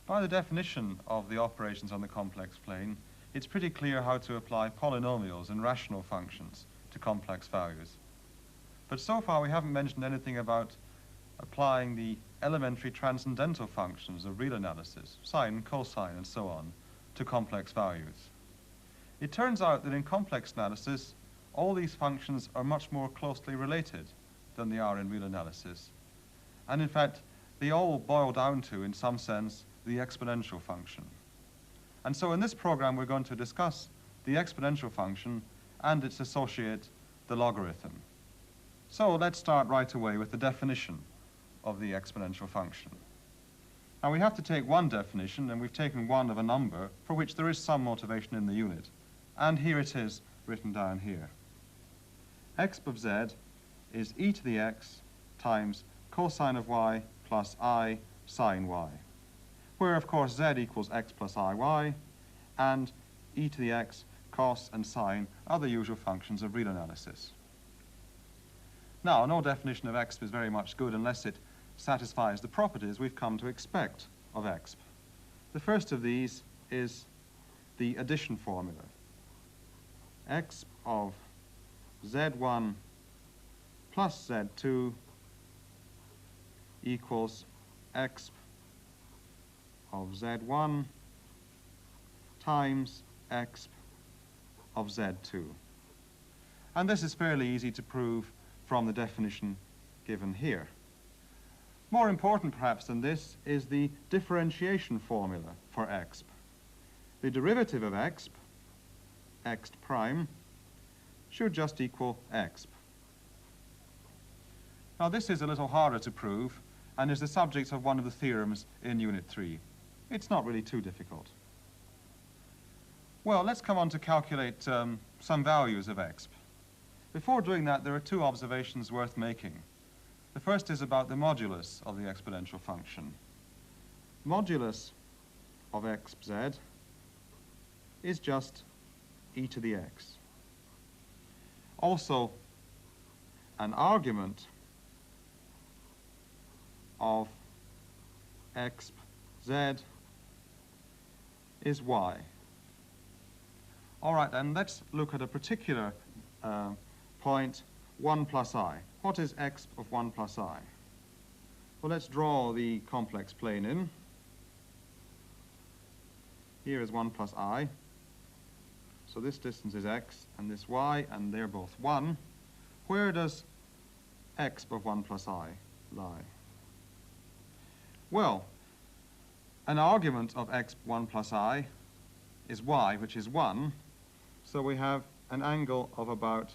By the definition of the operations on the complex plane, it's pretty clear how to apply polynomials and rational functions to complex values. But so far we haven't mentioned anything about applying the elementary transcendental functions of real analysis, sine, cosine, and so on, to complex values. It turns out that in complex analysis, all these functions are much more closely related than they are in real analysis. And in fact, they all boil down to, in some sense, the exponential function. And so in this program, we're going to discuss the exponential function and its associate, the logarithm. So let's start right away with the definition of the exponential function. Now we have to take one definition, and we've taken one of a number for which there is some motivation in the unit. And here it is written down here. Exp of z is e to the x times cosine of y plus I sine y, where of course z equals x plus iy, and e to the x, cos and sine are the usual functions of real analysis. Now, no definition of exp is very much good unless it satisfies the properties we've come to expect of exp. The first of these is the addition formula. Exp of z1 plus z2 equals exp of z1 times exp of z2. And this is fairly easy to prove from the definition given here. More important perhaps than this is the differentiation formula for exp. The derivative of exp, x prime, should just equal exp. Now this is a little harder to prove and is the subject of one of the theorems in Unit 3. It's not really too difficult. Well, let's come on to calculate some values of exp. Before doing that, there are two observations worth making. The first is about the modulus of the exponential function. Modulus of exp z is just e to the x. Also, an argument of exp z is y. All right, then let's look at a particular point, 1 plus I. What is exp of 1 plus I? Well, let's draw the complex plane in. Here is 1 plus I. So this distance is x, and this y, and they're both 1. Where does exp of 1 plus I lie? Well, an argument of exp 1 plus I is y, which is 1. So we have an angle of about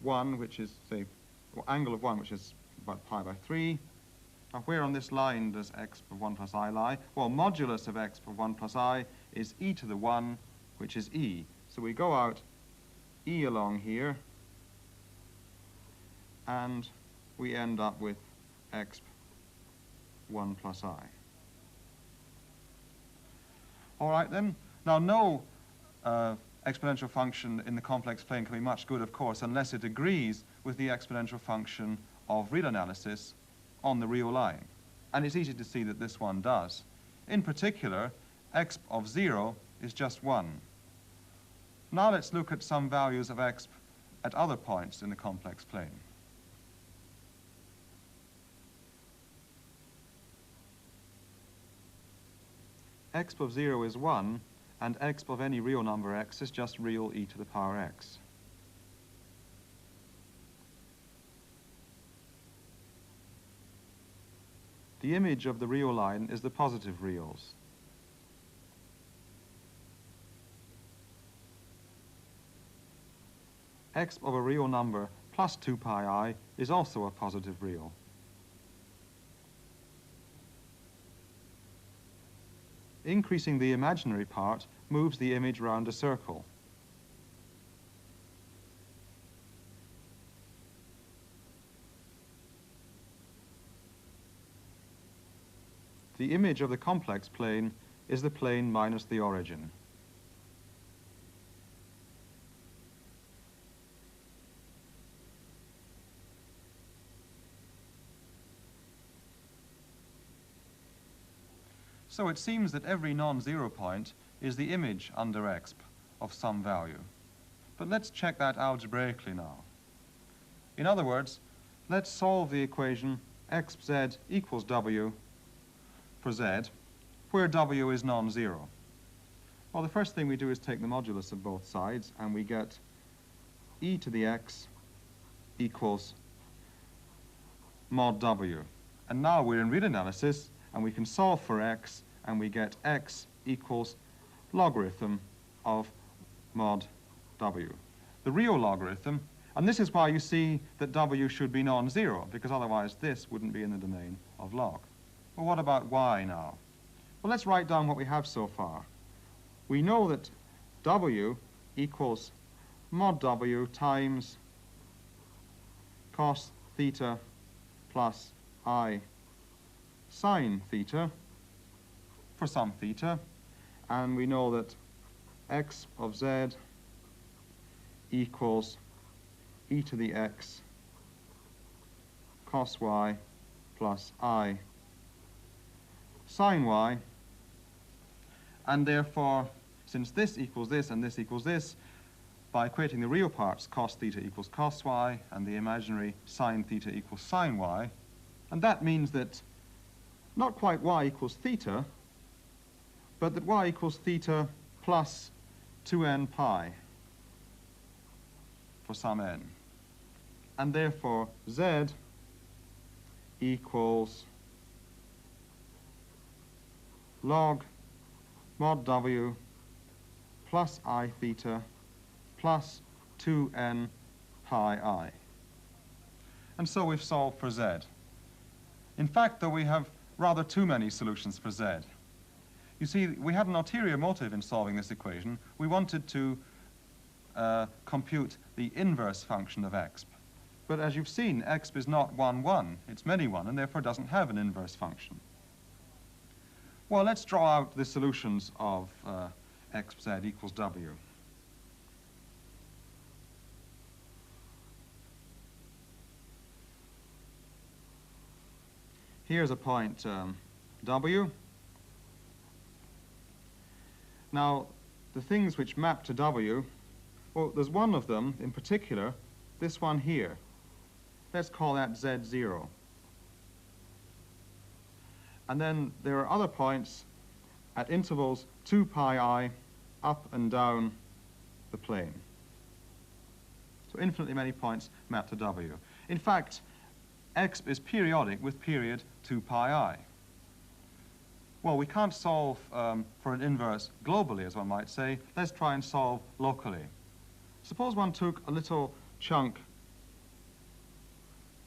1, which is, say, well, angle of 1, which is about pi by 3. Now, where on this line does exp of 1 plus I lie? Well, modulus of exp of 1 plus I is e to the 1, which is e. So we go out e along here, and we end up with exp 1 plus I. All right, then. Now, no exponential function in the complex plane can be much good, of course, unless it agrees with the exponential function of real analysis on the real line. And it's easy to see that this one does. In particular, exp of 0 is just 1. Now let's look at some values of exp at other points in the complex plane. Exp of 0 is 1, and exp of any real number x is just real e to the power x. The image of the real line is the positive reals. Exp of a real number plus 2 pi I is also a positive real. Increasing the imaginary part moves the image round a circle. The image of the complex plane is the plane minus the origin. So it seems that every non-zero point is the image under exp of some value. But let's check that algebraically now. In other words, let's solve the equation xz equals w for z, where w is non-zero. Well, the first thing we do is take the modulus of both sides, and we get e to the x equals mod w. And now we're in real analysis, and we can solve for x, and we get x equals logarithm of mod w. The real logarithm, and this is why you see that w should be non-zero, because otherwise this wouldn't be in the domain of log. Well, what about y now? Well, let's write down what we have so far. We know that w equals mod w times cos theta plus I sine theta for some theta, and we know that x of z equals e to the x cos y plus I sine y, and therefore, since this equals this and this equals this, by equating the real parts, cos theta equals cos y, and the imaginary sine theta equals sine y, and that means that not quite y equals theta, but that y equals theta plus 2n pi for some n. And therefore, z equals log mod w plus I theta plus 2n pi I. And so we've solved for z. In fact, though, we have rather too many solutions for z. You see, we had an ulterior motive in solving this equation. We wanted to compute the inverse function of exp. But as you've seen, exp is not 1, 1. It's many 1, and therefore doesn't have an inverse function. Well, let's draw out the solutions of xz equals w. Here's a point w. Now, the things which map to w, well, there's one of them in particular, this one here. Let's call that z0. And then there are other points at intervals 2 pi I up and down the plane. So infinitely many points map to w. In fact, exp is periodic with period 2 pi I. Well, we can't solve for an inverse globally, as one might say. Let's try and solve locally. Suppose one took a little chunk,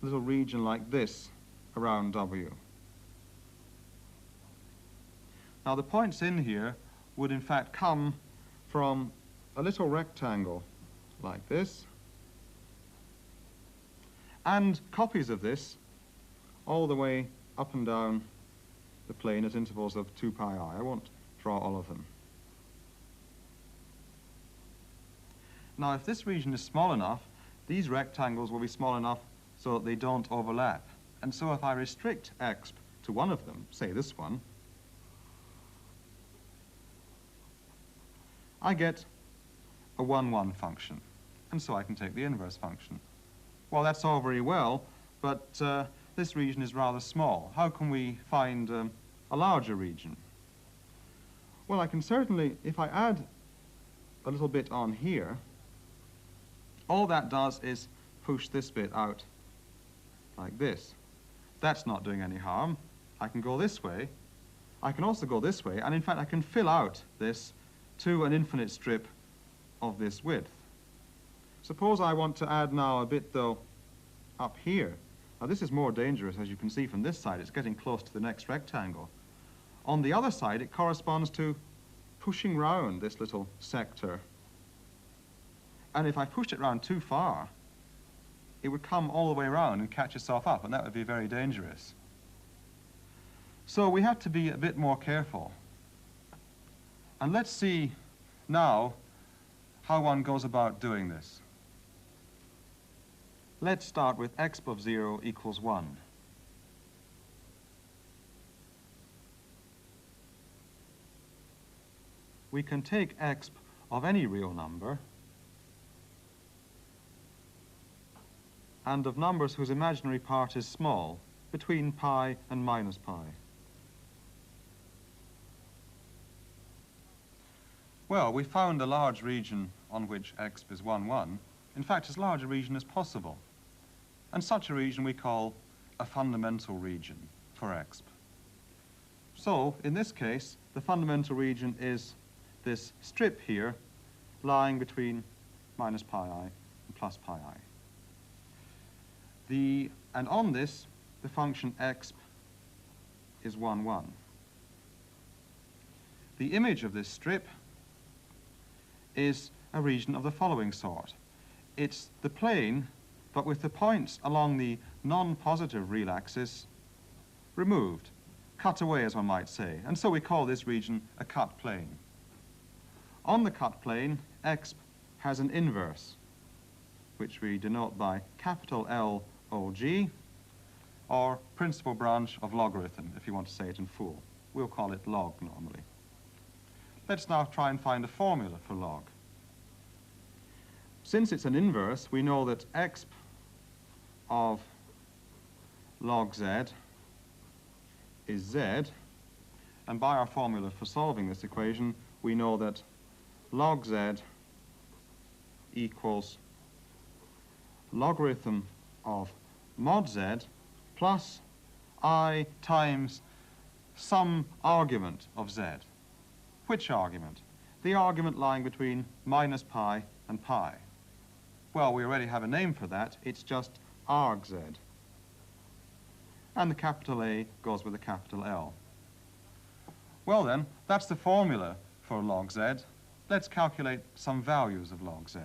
a little region like this around w. Now, the points in here would in fact come from a little rectangle like this, and copies of this all the way up and down the plane at intervals of 2 pi I. I won't draw all of them. Now, if this region is small enough, these rectangles will be small enough so that they don't overlap. And so if I restrict exp to one of them, say this one, I get a 1, 1 function. And so I can take the inverse function. Well, that's all very well, but this region is rather small. How can we find a larger region? Well, I can certainly, if I add a little bit on here, all that does is push this bit out like this. That's not doing any harm. I can go this way. I can also go this way, and in fact I can fill out this to an infinite strip of this width. Suppose I want to add now a bit, though, up here. Now this is more dangerous, as you can see from this side. It's getting close to the next rectangle. On the other side, it corresponds to pushing round this little sector. And if I pushed it round too far, it would come all the way around and catch itself up, and that would be very dangerous. So we have to be a bit more careful. And let's see now how one goes about doing this. Let's start with exp of 0 equals 1. we can take exp of any real number and of numbers whose imaginary part is small, between pi and minus pi. Well, we found a large region on which exp is 1, 1. In fact, as large a region as possible. And such a region we call a fundamental region for exp. So, in this case, the fundamental region is this strip here, lying between minus pi I and plus pi I. And on this, the function exp is 1, 1. The image of this strip is a region of the following sort. It's the plane, but with the points along the non-positive real axis removed, cut away, as one might say. And so we call this region a cut plane. On the cut plane, exp has an inverse, which we denote by capital L-O-G, or principal branch of logarithm, if you want to say it in full. We'll call it log normally. Let's now try and find a formula for log. Since it's an inverse, we know that exp of log z is z, and by our formula for solving this equation, we know that log z equals logarithm of mod z plus I times some argument of z. Which argument? The argument lying between minus pi and pi. Well, we already have a name for that. It's just arg z. And the capital A goes with the capital L. Well then, that's the formula for log z. Let's calculate some values of log z.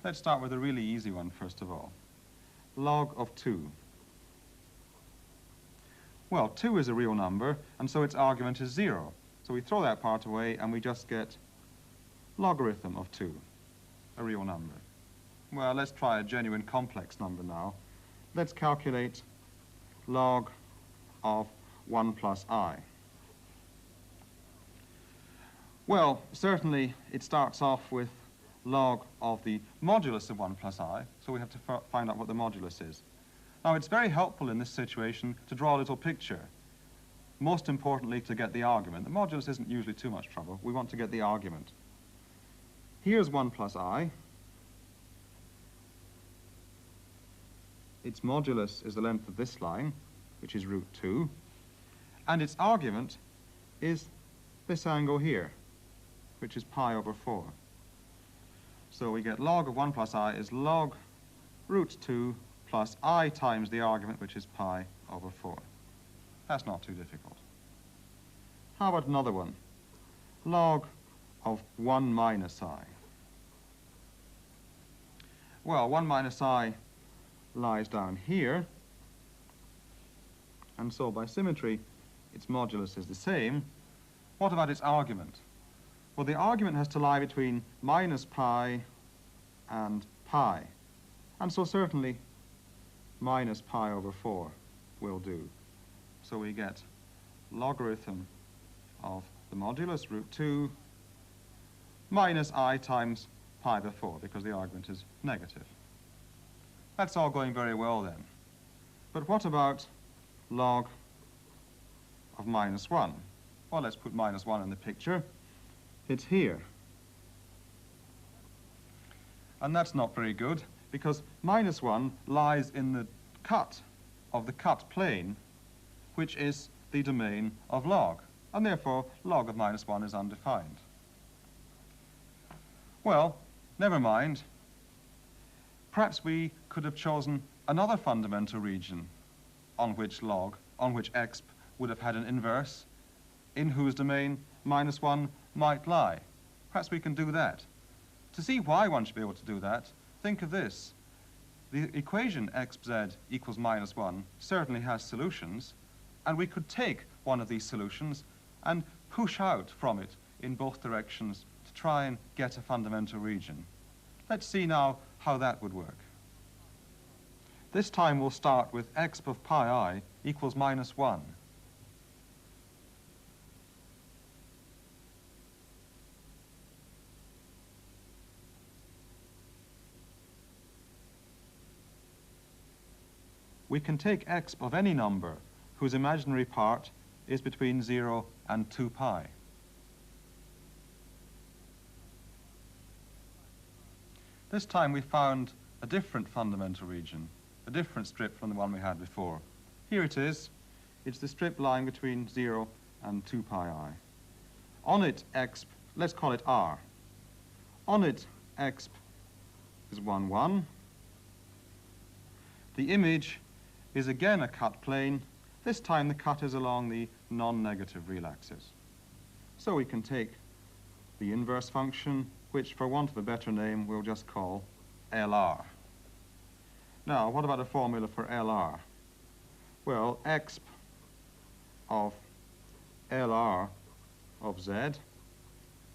Let's start with a really easy one first of all. Log of 2. Well, 2 is a real number, and so its argument is 0. So we throw that part away, and we just get logarithm of 2, a real number. Well, let's try a genuine complex number now. Let's calculate log of 1 plus I. Well, certainly it starts off with log of the modulus of 1 plus I, so we have to find out what the modulus is. Now, it's very helpful in this situation to draw a little picture. Most importantly, to get the argument. The modulus isn't usually too much trouble. We want to get the argument. Here's 1 plus I. Its modulus is the length of this line, which is root 2. And its argument is this angle here, which is pi over 4. So we get log of 1 plus I is log root 2 plus I times the argument, which is pi over 4. That's not too difficult. How about another one? Log of 1 minus I. Well, 1 minus I lies down here, and so by symmetry, its modulus is the same. What about its argument? Well, the argument has to lie between minus pi and pi, and so certainly minus pi over 4 will do. So we get logarithm of the modulus, root 2, minus I times pi over 4, because the argument is negative. That's all going very well then. But what about log of minus 1? Well, let's put minus 1 in the picture. It's here. And that's not very good, because minus 1 lies in the cut of the cut plane, which is the domain of log, and therefore log of minus 1 is undefined. Well, never mind. Perhaps we could have chosen another fundamental region on which exp would have had an inverse, in whose domain minus 1 might lie. Perhaps we can do that. To see why one should be able to do that, think of this. The equation exp z equals minus 1 certainly has solutions, and we could take one of these solutions and push out from it in both directions to try and get a fundamental region. Let's see now how that would work. This time we'll start with exp of pi I equals minus 1. we can take exp of any number whose imaginary part is between 0 and 2 pi. This time we found a different fundamental region, a different strip from the one we had before. Here it is. It's the strip lying between 0 and 2 pi I. On it, exp, let's call it R. On it, exp is 1, 1. The image is again a cut plane. This time the cut is along the non-negative real axis. So we can take the inverse function, which for want of a better name we'll just call LR. Now, what about a formula for LR? Well, exp of LR of Z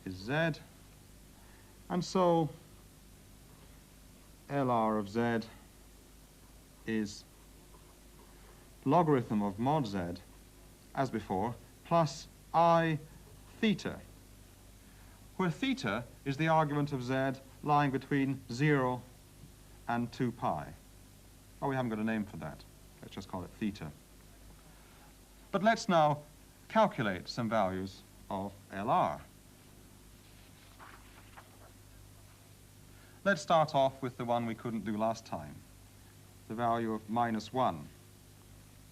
is Z, and so LR of Z is logarithm of mod Z, as before, plus I theta, where theta is the argument of Z lying between 0 and 2 pi. Oh, we haven't got a name for that. Let's just call it theta. But let's now calculate some values of LR. Let's start off with the one we couldn't do last time, the value of -1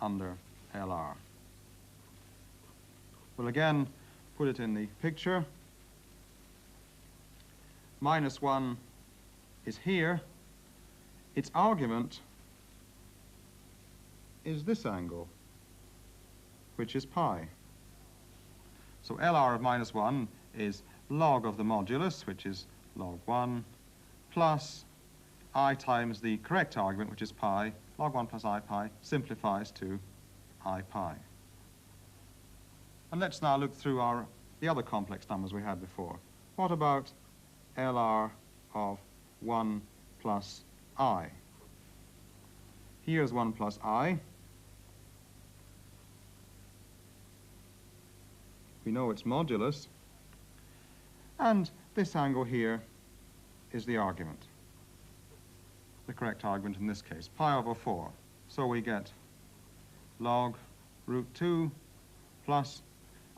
under LR. We'll again put it in the picture. -1 is here. Its argument is this angle, which is pi. So LR of -1 is log of the modulus, which is log 1, plus I times the correct argument, which is pi. Log 1 plus I pi simplifies to I pi. And let's now look through the other complex numbers we had before. What about LR of 1 plus I? Here's 1 plus I. We know its modulus. And this angle here is the argument, the correct argument in this case, pi over 4. So we get log √2 plus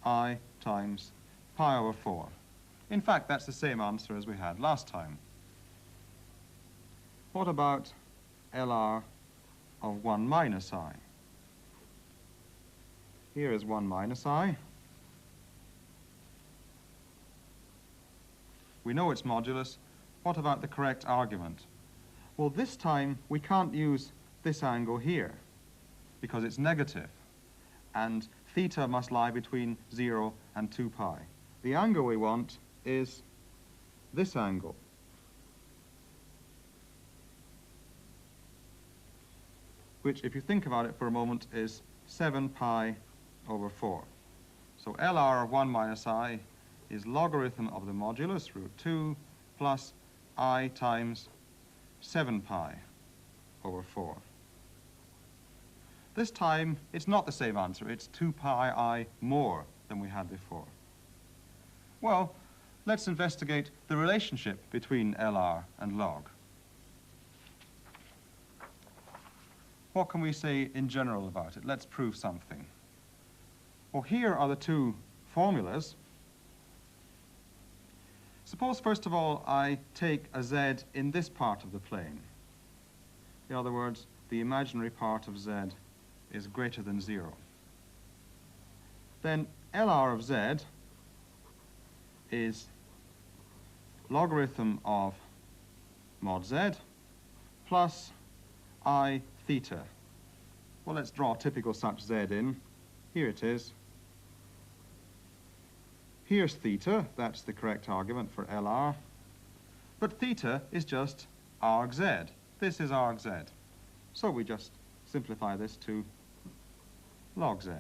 I times pi over 4. In fact, that's the same answer as we had last time. What about LR of 1 minus I? Here is 1 minus I. We know its modulus. What about the correct argument? Well, this time we can't use this angle here because it's negative, and theta must lie between 0 and 2 pi. The angle we want is this angle, which, if you think about it for a moment, is 7 pi over 4. So LR of 1 minus I is logarithm of the modulus, √2, plus I times 7 pi over 4. This time, it's not the same answer. It's 2 pi I more than we had before. Well, let's investigate the relationship between LR and log. What can we say in general about it? Let's prove something. Well, here are the two formulas. Suppose, first of all, I take a Z in this part of the plane. In other words, the imaginary part of Z is greater than 0. Then LR of Z is logarithm of mod Z plus I theta. Well, let's draw a typical such Z in. Here it is. Here's theta, that's the correct argument for LR. But theta is just arg Z. This is arg Z. So we just simplify this to log Z.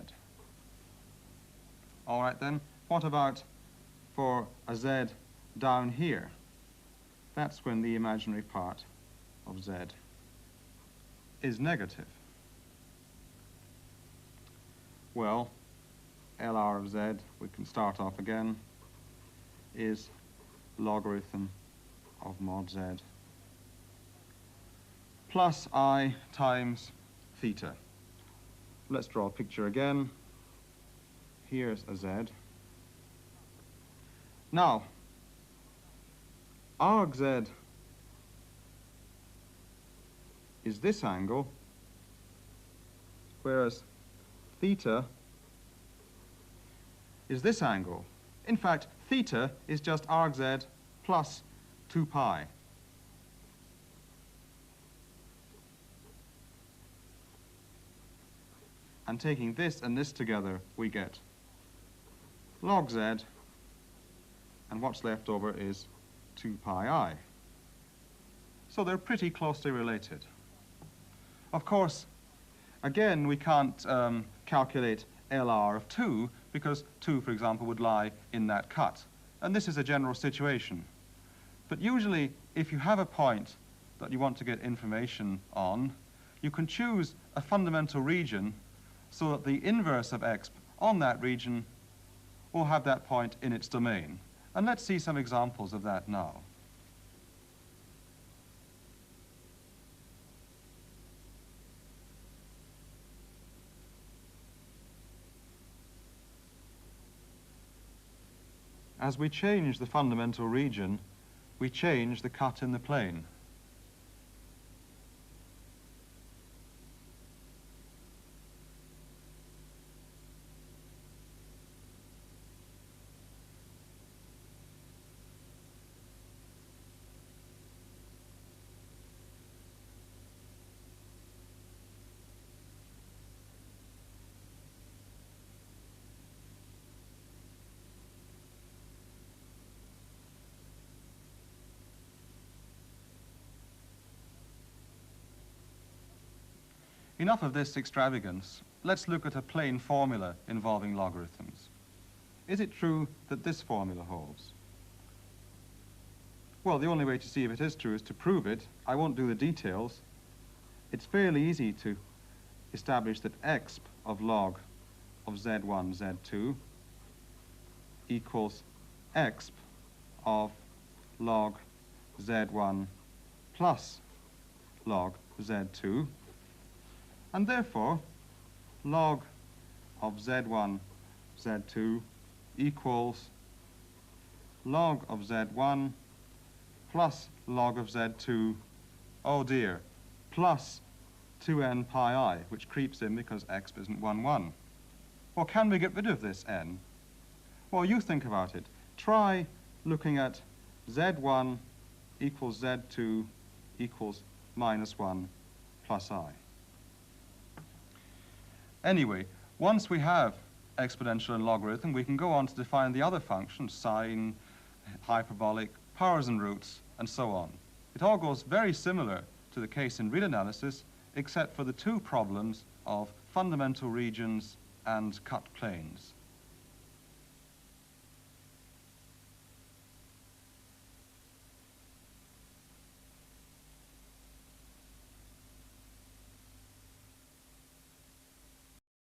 All right then, what about for a Z down here? That's when the imaginary part of Z is negative. Well, LR of Z, we can start off again, is logarithm of mod Z plus I times theta. Let's draw a picture again. Here's a z. Now, arc z is this angle, whereas theta is this angle. In fact, theta is just arc z plus 2 pi. And taking this and this together, we get log z, and what's left over is 2 pi I. So they're pretty closely related. Of course, again, we can't calculate LR of 2, because 2, for example, would lie in that cut. And this is a general situation. But usually, if you have a point that you want to get information on, you can choose a fundamental region so that the inverse of exp on that region will have that point in its domain. And let's see some examples of that now. As we change the fundamental region, we change the cut in the plane. Enough of this extravagance. Let's look at a plain formula involving logarithms. Is it true that this formula holds? Well, the only way to see if it is true is to prove it. I won't do the details. It's fairly easy to establish that exp of log of z1, z2 equals exp of log z1 plus log z2. And therefore, log of z1, z2 equals log of z1 plus log of z2, oh dear, plus 2n pi I, which creeps in because exp isn't 1, 1. Well, can we get rid of this n? Well, you think about it. Try looking at z1 equals z2 equals minus 1 plus I. Anyway, once we have exponential and logarithm, we can go on to define the other functions, sine, hyperbolic, powers and roots, and so on. It all goes very similar to the case in real analysis, except for the two problems of fundamental regions and cut planes.